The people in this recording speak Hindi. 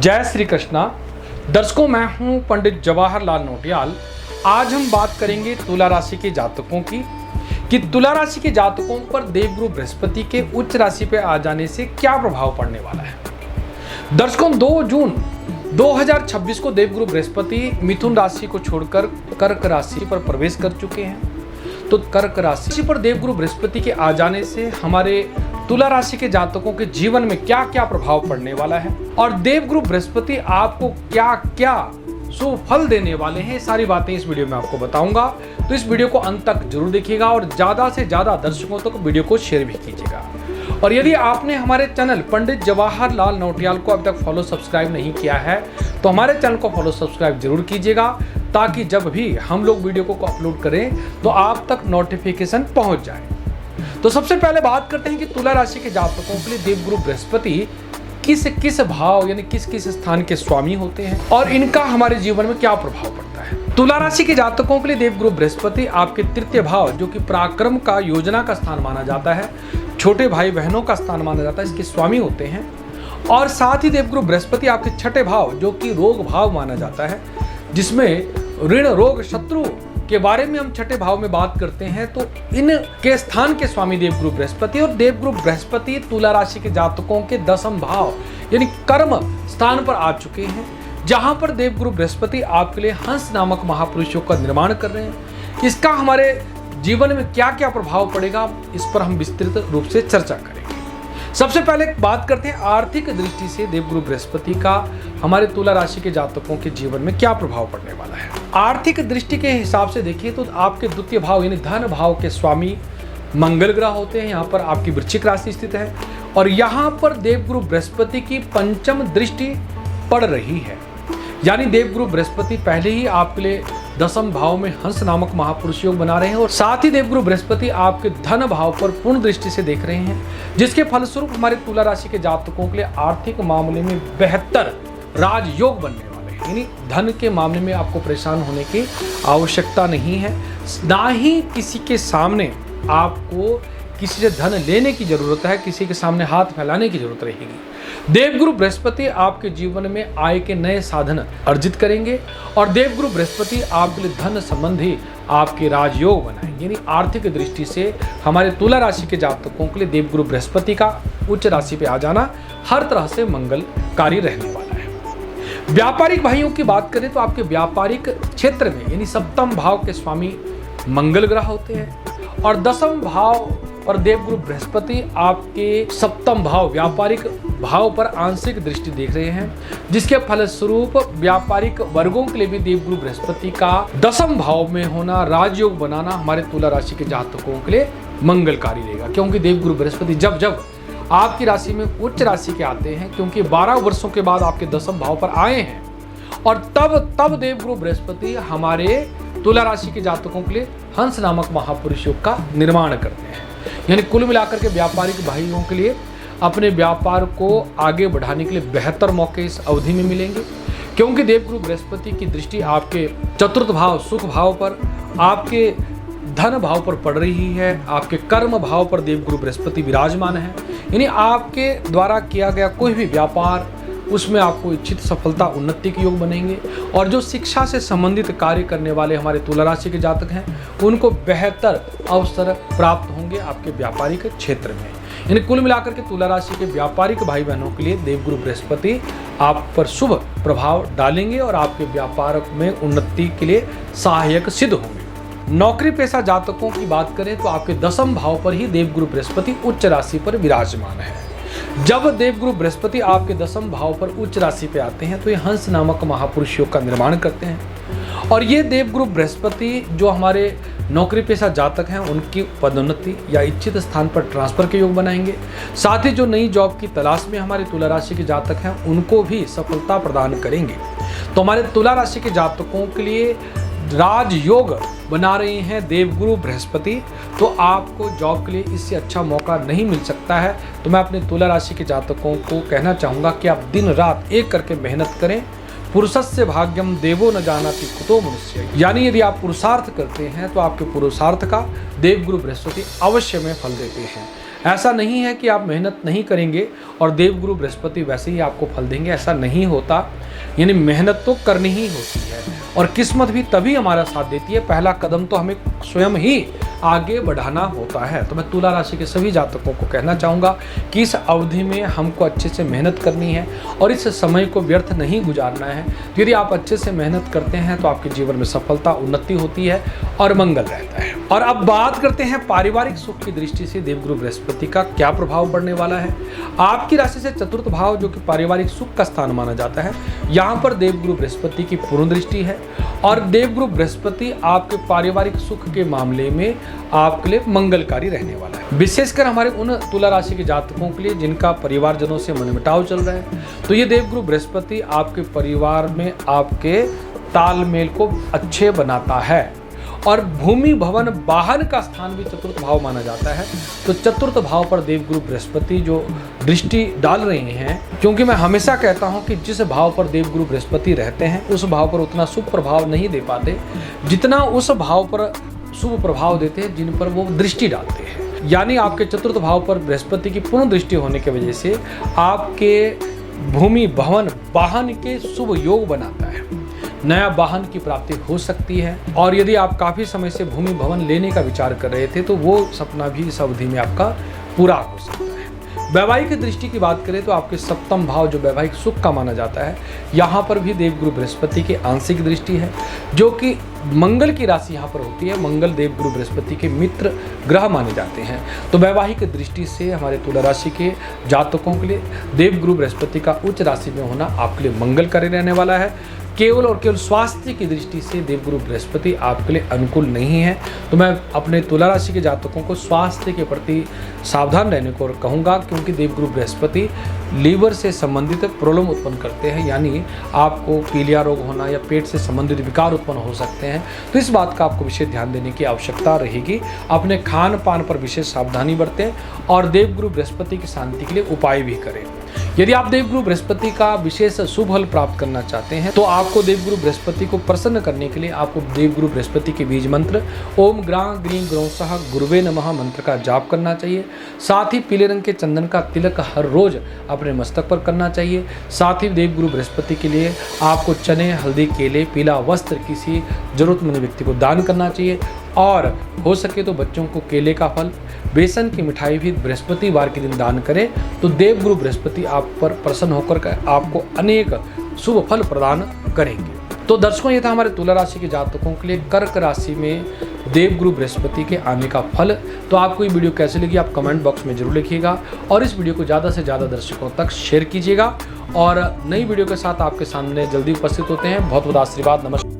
जय श्री कृष्णा। दर्शकों, मैं हूं पंडित जवाहरलाल नौटियाल। आज हम बात करेंगे तुला राशि के जातकों की कि तुला राशि के जातकों पर देवगुरु बृहस्पति के उच्च राशि पे आ जाने से क्या प्रभाव पड़ने वाला है। दर्शकों, 2 जून 2026 को देवगुरु बृहस्पति मिथुन राशि को छोड़कर कर्क राशि पर प्रवेश कर चुके हैं। तो कर्क राशि पर देवगुरु बृहस्पति के आ जाने से हमारे तुला राशि के जातकों के जीवन में क्या क्या प्रभाव पड़ने वाला है और देवगुरु बृहस्पति आपको क्या क्या सुफल देने वाले हैं, सारी बातें इस वीडियो में आपको बताऊंगा। तो इस वीडियो को अंत तक जरूर देखिएगा और ज्यादा से ज्यादा दर्शकों तक वीडियो को शेयर भी कीजिएगा। और यदि आपने हमारे चैनल पंडित जवाहरलाल नौटियाल को अभी तक फॉलो सब्सक्राइब नहीं किया है तो हमारे चैनल को फॉलो सब्सक्राइब जरूर कीजिएगा, ताकि जब भी हम लोग वीडियो को अपलोड करें तो आप तक नोटिफिकेशन पहुंच जाए। तो सबसे पहले बात करते हैं कि तुला राशि के जातकों के लिए देवगुरु बृहस्पति किस किस भाव यानी किस किस स्थान के स्वामी होते हैं और इनका हमारे जीवन में क्या प्रभाव पड़ता है। तुला राशि के जातकों के लिए देवगुरु बृहस्पति आपके तृतीय भाव, जो कि पराक्रम का, योजना का स्थान माना जाता है, छोटे भाई बहनों का स्थान माना जाता है, इसके स्वामी होते हैं। और साथ ही देवगुरु बृहस्पति आपके छठे भाव, जो कि रोग भाव माना जाता है, जिसमें ऋण, रोग, शत्रु के बारे में हम छठे भाव में बात करते हैं, तो इन के स्थान के स्वामी देवगुरु बृहस्पति। और देवगुरु बृहस्पति तुला राशि के जातकों के 10वें भाव यानी कर्म स्थान पर आ चुके हैं, जहां पर देवगुरु बृहस्पति आपके लिए हंस नामक महापुरुषों का निर्माण कर रहे हैं। इसका हमारे जीवन में क्या क्या प्रभाव पड़ेगा, इस पर हम विस्तृत रूप से चर्चा करेंगे। सबसे पहले बात करते हैं आर्थिक दृष्टि से देवगुरु बृहस्पति का हमारे तुला राशि के जातकों के जीवन में क्या प्रभाव पड़ने वाला है। आर्थिक दृष्टि के हिसाब से देखिए तो आपके द्वितीय भाव यानी धन भाव के स्वामी मंगल ग्रह होते हैं। यहाँ पर आपकी वृश्चिक राशि स्थित है और यहाँ पर देवगुरु बृहस्पति की पंचम दृष्टि पड़ रही है, यानी देवगुरु बृहस्पति पहले ही आपके लिए 10वें भाव में हंस नामक महापुरुष योग बना रहे हैं और साथ ही देवगुरु बृहस्पति आपके धन भाव पर पूर्ण दृष्टि से देख रहे हैं, जिसके फलस्वरूप हमारे तुला राशि के जातकों के लिए आर्थिक मामले में बेहतर राजयोग बनने वाले हैं। यानी धन के मामले में आपको परेशान होने की आवश्यकता नहीं है, ना ही किसी के सामने आपको किसी से धन लेने की जरूरत है, किसी के सामने हाथ फैलाने की जरूरत रहेगी। देवगुरु बृहस्पति आपके जीवन में आय के नए साधन अर्जित करेंगे और देवगुरु बृहस्पति आपके लिए धन संबंधी आपके राजयोग बनाएंगे। यानी आर्थिक दृष्टि से हमारे तुला राशि के जातकों के लिए देवगुरु बृहस्पति का उच्च राशि पे आ जाना हर तरह से मंगलकारी रहने वाला है। व्यापारिक भाइयों की बात करें तो आपके व्यापारिक क्षेत्र में यानी 7वें भाव के स्वामी मंगल ग्रह होते हैं और 10वें भाव और देवगुरु बृहस्पति आपके 7वें भाव व्यापारिक भाव पर आंशिक दृष्टि देख रहे हैं, जिसके फलस्वरूप व्यापारिक वर्गों के लिए भी देवगुरु बृहस्पति का 10वें भाव में होना, राजयोग बनाना हमारे तुला राशि के जातकों के लिए मंगलकारी रहेगा। क्योंकि देवगुरु बृहस्पति जब जब आपकी राशि में उच्च राशि के आते हैं, क्योंकि 12 वर्षों के बाद आपके 10वें भाव पर आए हैं और तब देवगुरु बृहस्पति हमारे तुला राशि के जातकों के लिए हंस नामक महापुरुष योग का निर्माण करते हैं। यानी कुल मिलाकर के व्यापारिक भाइयों के लिए अपने व्यापार को आगे बढ़ाने के लिए बेहतर मौके इस अवधि में मिलेंगे, क्योंकि देवगुरु बृहस्पति की दृष्टि आपके चतुर्थ भाव सुख भाव पर, आपके धन भाव पर पड़ रही है, आपके कर्म भाव पर देवगुरु बृहस्पति विराजमान है। यानी आपके द्वारा किया गया कोई भी व्यापार, उसमें आपको इच्छित सफलता, उन्नति के योग बनेंगे। और जो शिक्षा से संबंधित कार्य करने वाले हमारे तुला राशि के जातक हैं, उनको बेहतर अवसर प्राप्त होंगे आपके व्यापारिक क्षेत्र में। यानी कुल मिलाकर के तुला राशि के व्यापारिक भाई बहनों के लिए देवगुरु बृहस्पति आप पर शुभ प्रभाव डालेंगे और आपके व्यापार में उन्नति के लिए सहायक सिद्ध होंगे। नौकरी पेशा जातकों की बात करें तो आपके 10वें भाव पर ही देवगुरु बृहस्पति उच्च राशि पर विराजमान है। जब देवगुरु बृहस्पति आपके 10वें भाव पर उच्च राशि पे आते हैं तो ये हंस नामक महापुरुष योग का निर्माण करते हैं और ये देवगुरु बृहस्पति जो हमारे नौकरी पेशा जातक हैं उनकी पदोन्नति या इच्छित स्थान पर ट्रांसफर के योग बनाएंगे। साथ ही जो नई जॉब की तलाश में हमारे तुला राशि के जातक हैं उनको भी सफलता प्रदान करेंगे। तो हमारे तुला राशि के जातकों के लिए राजयोग बना रहे हैं देवगुरु बृहस्पति, तो आपको जॉब के लिए इससे अच्छा मौका नहीं मिल सकता है। तो मैं अपने तुला राशि के जातकों को कहना चाहूँगा कि आप दिन रात एक करके मेहनत करें। पुरुषस्य भाग्यम देवो न जानाति कुतो मनुष्य, यानी यदि आप पुरुषार्थ करते हैं तो आपके पुरुषार्थ का देवगुरु बृहस्पति अवश्य में फल देते हैं। ऐसा नहीं है कि आप मेहनत नहीं करेंगे और देवगुरु बृहस्पति वैसे ही आपको फल देंगे, ऐसा नहीं होता। यानी मेहनत तो करनी ही होती है और किस्मत भी तभी हमारा साथ देती है। पहला कदम तो हमें स्वयं ही आगे बढ़ाना होता है। तो मैं तुला राशि के सभी जातकों को कहना चाहूँगा कि इस अवधि में हमको अच्छे से मेहनत करनी है और इस समय को व्यर्थ नहीं गुजारना है। यदि आप अच्छे से मेहनत करते हैं तो आपके जीवन में सफलता, उन्नति होती है और मंगल रहता है। और अब बात करते हैं पारिवारिक सुख की दृष्टि से देवगुरु बृहस्पति का क्या प्रभाव पड़ने वाला है। आपकी राशि से चतुर्थ भाव जो कि पारिवारिक सुख का स्थान माना जाता है, यहाँ पर देवगुरु बृहस्पति की पूर्ण दृष्टि है और देवगुरु बृहस्पति आपके पारिवारिक सुख के मामले में आपके लिए मंगलकारी रहने वाला है। विशेषकर हमारे उन तुला राशि के जातकों के लिए जिनका परिवारजनों से मनमुटाव चल रहा है, तो ये देवगुरु बृहस्पति आपके परिवार में आपके तालमेल को अच्छे बनाता है। और भूमि, भवन, वाहन का स्थान भी चतुर्थ भाव माना जाता है। तो चतुर्थ भाव पर देवगुरु बृहस्पति जो दृष्टि डाल रहे हैं, क्योंकि मैं हमेशा कहता हूं कि जिस भाव पर देवगुरु बृहस्पति रहते हैं उस भाव पर उतना शुभ प्रभाव नहीं दे पाते जितना उस भाव पर शुभ प्रभाव देते हैं जिन पर वो दृष्टि डालते हैं। यानी आपके चतुर्थ भाव पर बृहस्पति की पूर्ण दृष्टि होने की वजह से आपके भूमि, भवन, वाहन के शुभ योग बनाता है। नया वाहन की प्राप्ति हो सकती है और यदि आप काफ़ी समय से भूमि, भवन लेने का विचार कर रहे थे तो वो सपना भी इस अवधि में आपका पूरा हो सकता है। वैवाहिक दृष्टि की बात करें तो आपके सप्तम भाव जो वैवाहिक सुख का माना जाता है, यहाँ पर भी देवगुरु बृहस्पति की आंशिक दृष्टि है, जो कि मंगल की राशि यहाँ पर होती है। मंगल देवगुरु बृहस्पति के मित्र ग्रह माने जाते हैं। तो वैवाहिक दृष्टि से हमारे तुला राशि के जातकों के लिए देवगुरु बृहस्पति का उच्च राशि में होना आपके लिए मंगलकारी रहने वाला है। केवल और केवल स्वास्थ्य की दृष्टि से देवगुरु बृहस्पति आपके लिए अनुकूल नहीं है। तो मैं अपने तुला राशि के जातकों को स्वास्थ्य के प्रति सावधान रहने को कहूँगा, क्योंकि देवगुरु बृहस्पति लीवर से संबंधित प्रॉब्लम उत्पन्न करते हैं। यानी आपको पीलिया रोग होना या पेट से संबंधित विकार उत्पन्न हो सकते हैं। तो इस बात का आपको विशेष ध्यान देने की आवश्यकता रहेगी। अपने खान पान पर विशेष सावधानी बरतें और देवगुरु बृहस्पति की शांति के लिए उपाय भी करें। यदि आप देवगुरु बृहस्पति का विशेष शुभ फल प्राप्त करना चाहते हैं तो आपको देवगुरु बृहस्पति को प्रसन्न करने के लिए आपको देवगुरु बृहस्पति के बीज मंत्र ओम ग्रां ग्रीं ग्रौंसः गुरुवे नमः मंत्र का जाप करना चाहिए। साथ ही पीले रंग के चंदन का तिलक हर रोज अपने मस्तक पर करना चाहिए। साथ ही देवगुरु बृहस्पति के लिए आपको चने, हल्दी, केले, पीला वस्त्र किसी जरूरतमंद व्यक्ति को दान करना चाहिए और हो सके तो बच्चों को केले का फल, बेसन की मिठाई भी बृहस्पतिवार के दिन दान करें। तो देवगुरु बृहस्पति आप पर प्रसन्न होकर आपको अनेक शुभ फल प्रदान करेंगे। तो दर्शकों, ये था हमारे तुला राशि के जातकों के लिए कर्क राशि में देवगुरु बृहस्पति के आने का फल। तो आपको ये वीडियो कैसे लगी आप कमेंट बॉक्स में जरूर लिखिएगा और इस वीडियो को ज़्यादा से ज़्यादा दर्शकों तक शेयर कीजिएगा और नई वीडियो के साथ आपके सामने जल्दी उपस्थित होते हैं। बहुत बहुत आशीर्वाद। नमस्कार।